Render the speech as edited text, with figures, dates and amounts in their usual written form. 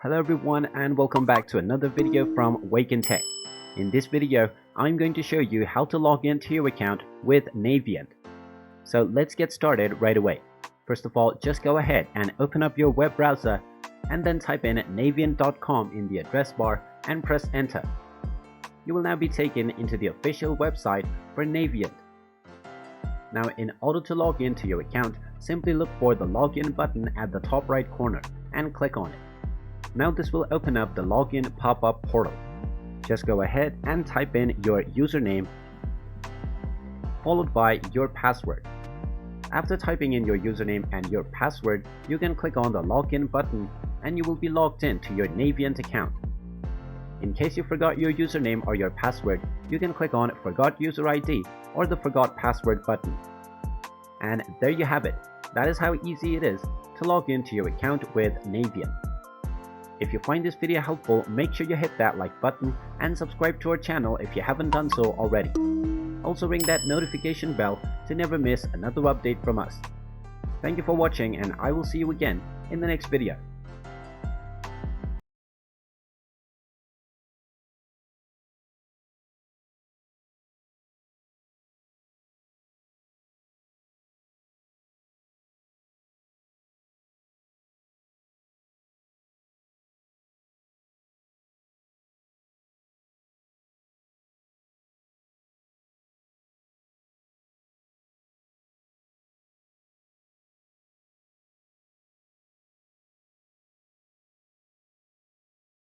Hello everyone and welcome back to another video from Wake&Tech. In this video, I'm going to show you how to log into your account with Naviant. So let's get started right away. First of all, just go ahead and open up your web browser and then type in naviant.com in the address bar and press enter. You will now be taken into the official website for Naviant. Now in order to log into your account, simply look for the login button at the top right corner and click on it. Now this will open up the login pop-up portal. Just go ahead and type in your username followed by your password. After typing in your username and your password, you can click on the login button and you will be logged in to your Naviant account. In case you forgot your username or your password, you can click on Forgot User ID or the Forgot Password button. And there you have it. That is how easy it is to log into your account with Naviant. If you find this video helpful, make sure you hit that like button and subscribe to our channel if you haven't done so already. Also ring that notification bell to never miss another update from us. Thank you for watching and I will see you again in the next video.